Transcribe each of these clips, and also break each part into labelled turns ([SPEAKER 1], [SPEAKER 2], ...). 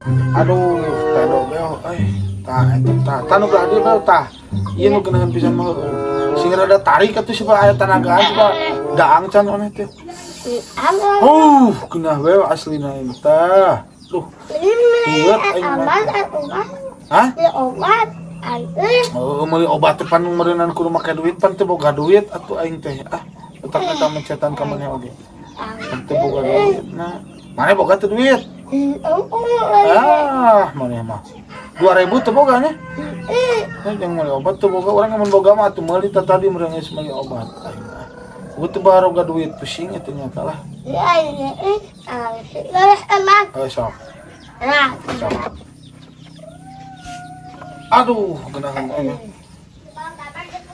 [SPEAKER 1] Aduh, teh dobel, itu tanu berarti bel tah. Iya nu geunahan pisan mah. Sing rada tarik atuh siapa aya tanagaan coba daang can oneh teh. Geunah we aslina ieu tah. Duh. Ieu aing mah. Hah?
[SPEAKER 2] Obat.
[SPEAKER 1] Oh, meuli obat teh pan meureunnan kudu make duit pan teu boga duit atuh aing teh. Utak eta mencetan ka maneh oge. Teu boga duit. Nah, maneh boga teu duit. Maneh mah 2000 teu boga nya. Yang meuli obat teu boga urang mun boga mah atuh meuli tadi meureun geus meuli obat. Teu baroga duit pusing eta nya tah lah. Sok. Sok. Aduh, geunahan aing.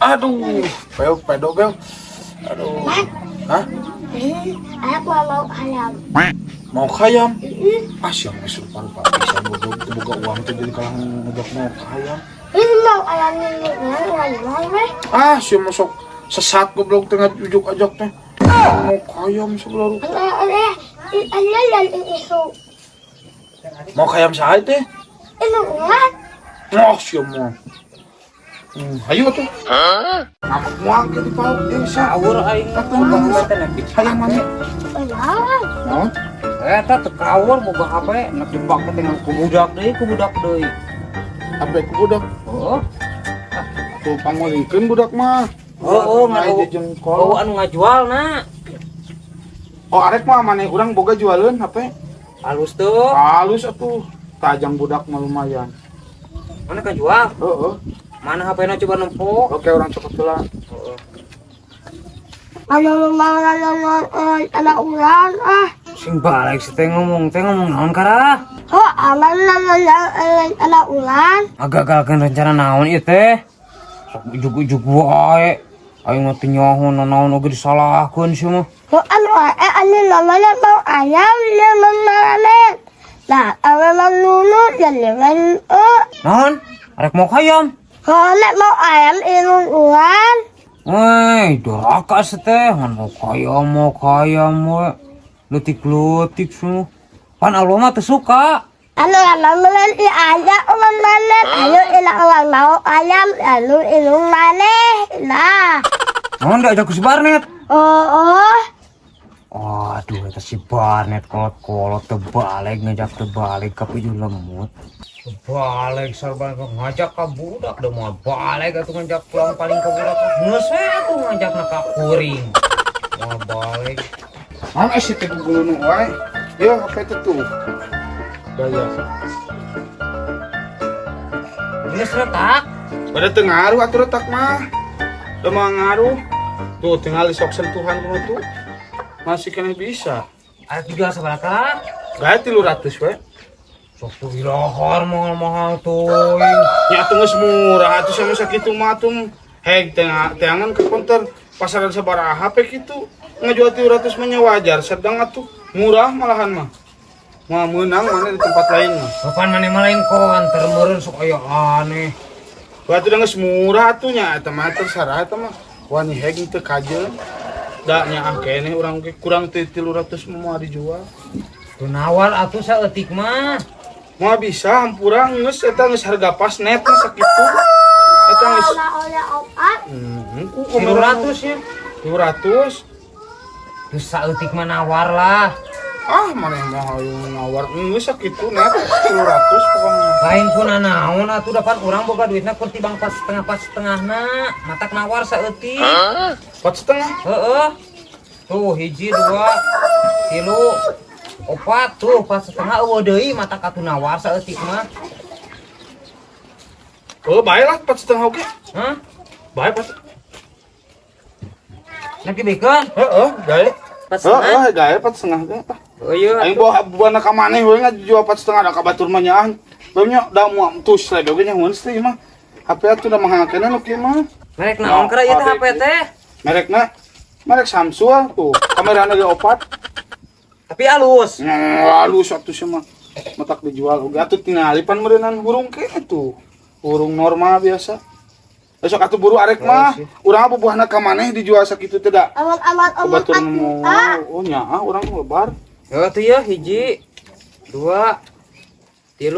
[SPEAKER 1] Aduh, pedo bel. Aduh. Hah?
[SPEAKER 2] Aku mau ayam.
[SPEAKER 1] Mau khayam? Siang geus rupa-rupa pisan boga uang teh jadi kalang ngejak mau khayam.
[SPEAKER 2] Ini mau ayam ini.
[SPEAKER 1] Siang masuk sesat goblok tengah ujuk ajak teh. Mau khayam sebelah rupa. Mau khayam saha teh?
[SPEAKER 2] Ini uang.
[SPEAKER 1] Siang mau. Hayu tuh. Ngamak muang jadi pauk jeung saur aing atuh banget teh hayang mah. Naon?
[SPEAKER 3] Eta teu kaur boga HP nak jebak teh dengan ku budak deui.
[SPEAKER 1] Apa ku budak?
[SPEAKER 3] Oh.
[SPEAKER 1] Tuh pangolikeun budak mah.
[SPEAKER 3] Ngadu jengkol anu ngajualna.
[SPEAKER 1] Arek mah maneh urang boga jualeun HP.
[SPEAKER 3] Halus tuh.
[SPEAKER 1] Halus atuh. Tajang budak mah lumayan.
[SPEAKER 3] Mana kan jual?
[SPEAKER 1] Heeh.
[SPEAKER 3] Mana HP-na coba nempok?
[SPEAKER 1] Oke, orang cepet heula.
[SPEAKER 3] Heeh.
[SPEAKER 2] Anak ulang
[SPEAKER 3] Sing balik si teh ngomong naon kara?
[SPEAKER 2] aman anak ulang.
[SPEAKER 3] Gagalkeun rencana naon ieu teh? Sok ujug-ujug wae. Aing mah teu nyaho naon oge disalahkeun sia mah.
[SPEAKER 2] Anu namanya mau ayam lemon maranet. Nah, awal lulu jadi
[SPEAKER 3] Naon? Arek mau khayam?
[SPEAKER 2] Kalau mau ayam ilung ulang.
[SPEAKER 3] Doraka teh mau khayam we. Letik-letik semua. Pan Allah mah teu suka.
[SPEAKER 2] Anu namanya aja ulang manet. Anu ilang ulang mau ayam, anu ilung maneh. Nah.
[SPEAKER 3] Naon diajak ku si Barnet? Aduh, eta si Barnet kolot-kolot ngajak terbalik ka pijuh lemut. Balik sarban ngajak ka budak da moal balik atuh ngajak pulang paling ka budak. Geus we atuh ngajakna ka kuring. Moal balik.
[SPEAKER 1] Si teh gulunu wae. Ieu HP teh tuh. Daya.
[SPEAKER 3] Geus retak.
[SPEAKER 1] Pada teu ngaruh atuh retak mah. Da mah ngaruh. Tuh tinggal sok sentuhan kumaha tuh. Masih kena bisa.
[SPEAKER 3] Arek dijual sabaraha?
[SPEAKER 1] Gawe 300 we.
[SPEAKER 3] Sok tuh ilahar mahal-mahal tuh.
[SPEAKER 1] Ya atuh geus murah atuh sama sakitu mah atuh heg teangan ke konter pasaran sabaraha HP kitu. Ngajual 300 mah nya wajar, sedang atuh murah malahan mah. Mah meunang mana di tempat lain mah.
[SPEAKER 3] Kapan maneh mah lain konter meureun sok aya aneh.
[SPEAKER 1] Batu geus murah atuh nya eta mah terserah eta mah. Wani heg teu kajeun. Da nya keneh urang ge kurang teu 300 mah dijual.
[SPEAKER 3] Teu nawar atuh saeutik mah.
[SPEAKER 1] Mau bisa hampura geus eta geus harga pas net sakitu. Eta geus
[SPEAKER 2] Oleh obat.
[SPEAKER 3] 300 nya.
[SPEAKER 1] 200.
[SPEAKER 3] Terus saeutik mah nawar lah.
[SPEAKER 1] Maneh mah hayang nawar geus sakitu net 200 pokona.
[SPEAKER 3] Lain pun naon atuh dapat urang boga duitna keur tibang pas setengahna. Matak nawar saeutik.
[SPEAKER 1] 4,5.
[SPEAKER 3] Heeh. Tuh hiji 2 3 4 tuh 4,5 eueuh deui matak atuh nawar saeutik mah.
[SPEAKER 1] Bae lah 4,5 oge.
[SPEAKER 3] Hah?
[SPEAKER 1] Bae pas.
[SPEAKER 3] Nak dibikeun?
[SPEAKER 1] Gae.
[SPEAKER 3] 4,5.
[SPEAKER 1] Gae 4,5 ge.
[SPEAKER 3] Oh iya.
[SPEAKER 1] Aing bawa buana ka maneh we ngajual 4,5 da ka batur mah nyaan. Beunya da moal tus le doge nya mun teh mah. HP atuh da mangangkeunna nu kieu mah.
[SPEAKER 3] Merek naon kara ieu teh HP teh?
[SPEAKER 1] Merek Samsung tuh. Kamerana ge 4.
[SPEAKER 3] Tapi halus.
[SPEAKER 1] Halus atuh mah. Matak dijual oge atuh tingali pan meureunan burung ke atuh. Burung normal biasa. Besok atuh buru arek mah. Urang bobohna ka maneh dijual sakitu teh da.
[SPEAKER 2] Aman
[SPEAKER 1] Batur urang lebar.
[SPEAKER 3] Yo tuh ya hiji 2 3,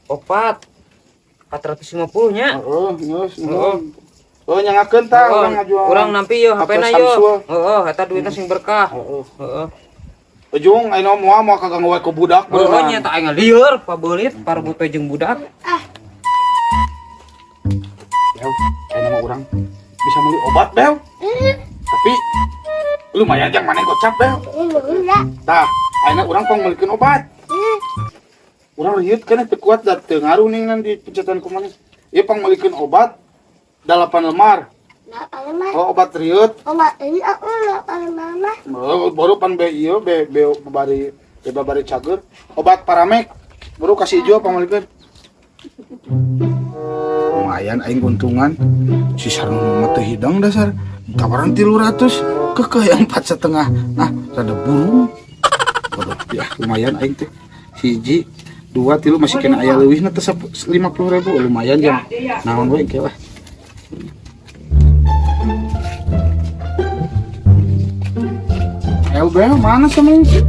[SPEAKER 3] 4, 450 nya.
[SPEAKER 1] Geus. Oh nyangakeun tah urang ngajual.
[SPEAKER 3] Urang nampi yo HP-na yo. Heeh, eta duitna sing berkah. Heeh.
[SPEAKER 1] Ujung ayeuna moal kagak ngowe ku budak.
[SPEAKER 3] Heeh nya tah aing lieur pabeulit parebut we jeung budak.
[SPEAKER 1] Bel, ayeuna mah urang bisa meuli obat, Bel. Tapi lumayan yang mana gocap, Bel. Tah, ayeuna urang pang meulikeun obat. Urang reuyeut kana teu kuat da teu ngaruh ning di pencetan ku maneh. Ieu pang meulikeun obat 8 lemar. Oh, obat reuyeut.
[SPEAKER 2] Obat ini aku mama.
[SPEAKER 1] Baru pan be ieu be babari cager. Obat Paramek. Baru kasih hijau pang meulikeun. Lumayan aing untungan. Si sareng mah teu hidang dasar. Tawaran 300 kekeh 4,5. Nah, rada burung. Ya, lumayan aing teh. Hiji 2, 3 masih kena aya leuwihna teh 50.000 lumayan jam. Naon we engke lah. Bel, mana sama ini?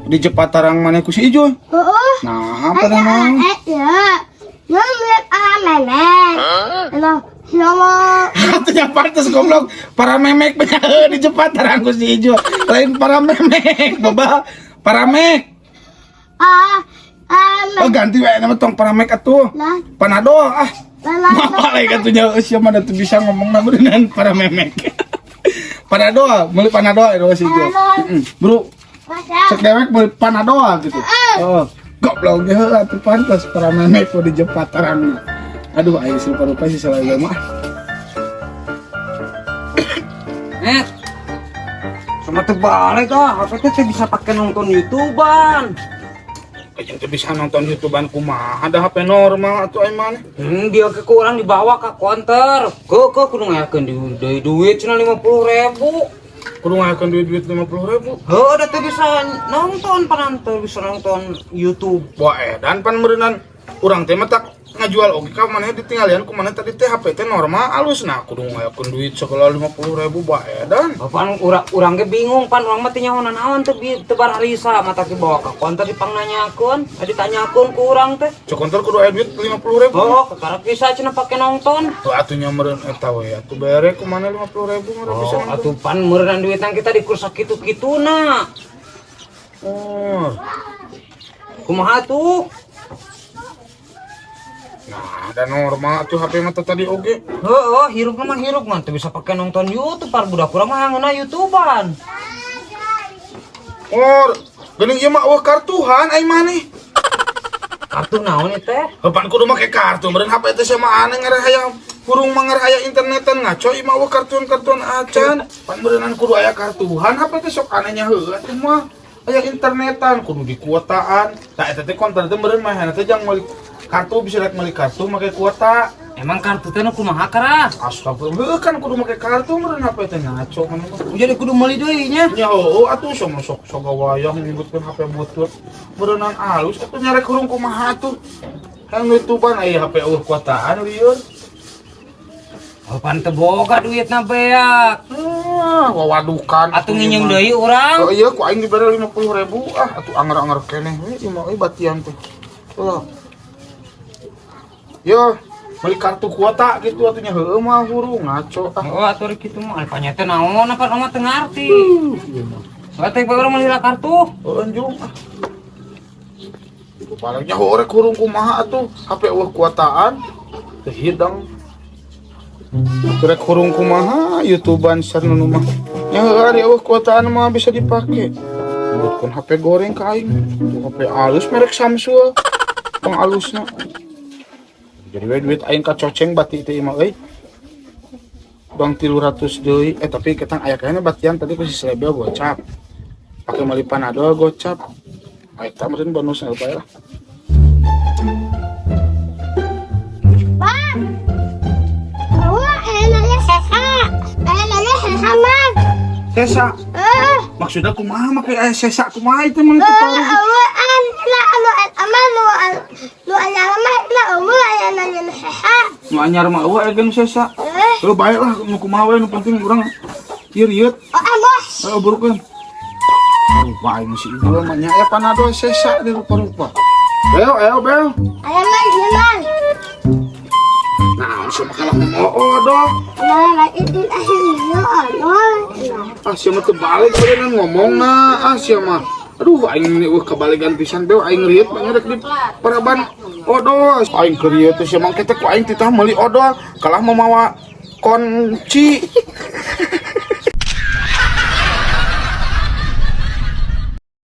[SPEAKER 1] Di Jepat tarang mana ku si Ijo? Nah, apa namanya? Hatunya pantas goblok. Para memek banyak di Jepat tarang ku si Ijo. Lain para memek, boba. Para mek. Oh ganti we nama tong para mek atuh. Panado ah. Apa lagi katunya siapa mana tuh bisa ngomong namunan para memek. Panado, meuli panado itu si Ijo. Bro. Cek dewek meuli panado gitu. Oh, goblok ge atuh pantas para memek di Jepat tarang. Aduh, aing rupa-rupa sih salah mah.
[SPEAKER 3] Sama terbalik HP teh bisa pakai nonton YouTubean.
[SPEAKER 1] Aing teh bisa nonton YouTubean kumaha ada HP normal atuh aing mah.
[SPEAKER 3] Dia ke kurang dibawa ke konter. Ke kudu ngayakeun duit cenah 50.000.
[SPEAKER 1] Kudu ngayakeun duit 50.000.
[SPEAKER 3] Heuh, da teh bisa nonton pananteur bisa nonton YouTube.
[SPEAKER 1] Wah, dan pan meureunnan urang teh mah tak ngajual oge ka maneh ditinggalian ku maneh tadi teh HP teh normal alus nah kudu ngayakeun duit segala 50.000 bae dan.
[SPEAKER 3] Pan urang ge bingung pan urang mah teh nyahoan naon teh bar harisa mata ki bawa ka konter dipangnanyakeun, ditanyakeun ku urang teh.
[SPEAKER 1] Cek konter kudu aya duit 50.000.
[SPEAKER 3] Oh, kakara bisa cenah pake nonton.
[SPEAKER 1] Tuh atuh nya meureun eta we atuh bere ku maneh 50.000 mah bisa nonton.
[SPEAKER 3] Atuh pan meureun duitan kita dikursak kitu-kituna.
[SPEAKER 1] Oh.
[SPEAKER 3] Kumaha tuh?
[SPEAKER 1] Nah, ada normal tuh HP mah tadi oge.
[SPEAKER 3] Heeh, hirup mah hirup mah teu bisa pake nonton YouTube par budak urang mah hangeuna YouTubean.
[SPEAKER 1] Or, geuning ieu mah eueuh kartuhan aing maneh.
[SPEAKER 3] Kartu naon ieu teh?
[SPEAKER 1] Pan kudu make kartu meureun HP teh sama aneh ngareh hayang burung manggar aya internetan ngaco ieu mah eueuh kartun-kartun acan. Pan meureunan kudu aya kartuhan HP teh sok aneh nya heueuh atuh mah. Aya internetan kudu dikuotaan. Tah eta teh konten teh meureun mah teh jang meuli kartu bisa lihat meuli kartu make kuota.
[SPEAKER 3] Emang kartu teh nu kumaha kara?
[SPEAKER 1] Astagfirullah kan kudu make kartu meureun HP teh ngaco maneh mah.
[SPEAKER 3] Jadi kudu meuli deui nya.
[SPEAKER 1] Ya heuh atuh sok gawayang nyebutkeun HP butut. Meureunan alus atuh nyarek hurung kumaha tuh. Kan YouTubean aya HP eueuh kuotaan lieur.
[SPEAKER 3] Oh pan teu boga duitna beak.
[SPEAKER 1] Wawadukan
[SPEAKER 3] Atuh nginjem deui urang.
[SPEAKER 1] Oh iya ku aing dibere 50.000 atuh anger-anger keneh we ieu mah batian teh. Yo, beli kartu kuota gitu atunya heueuh mah hurung ngaco.
[SPEAKER 3] Oh atuh kitu mah alpanya teh naon apa mah teu ngarti. Teh bae urang meuli kartu.
[SPEAKER 1] Anjung. Itu palingnya horek hurung kumaha atuh HP eueuh kuotaan teu hidang. Rek hurung kumaha YouTubean sareng nu mah. Nya heueuh ari eueuh kuotaan mah bisa dipake. Buatkeun HP goreng ka aing. HP alus merek Samsung. Pang alusna. Jadi we duit aing kacoceng bati teh mah euy. Bang 300 deui. Tapi ketang aya kayana batian tadi ku si Slebel gocap. Pake meuli Panadol gocap. Eta meureun bonusna bae lah. Sesa. Maksudnya kumaha make aya sesa kumaha itu mun teu nu anyar mah eueuh aya sesa. Heuh bae lah nu kumaha we nu penting urang ieu rieut. Burukeun. Rupa aing si ieu mah nya aya panado sesa di rupa-rupa. Bel.
[SPEAKER 2] Ayam man.
[SPEAKER 1] Nah, siapa kalah mau dong?
[SPEAKER 2] Nah, itu akhirnya ano.
[SPEAKER 1] Siapa terbalik berenang ngomong siapa? Aduh, aing ini kebalikan pisan bel aing riet banyak di paraban odol. Aing krieu teh siapa kita ku aing titah meuli odol kalah memawa kunci.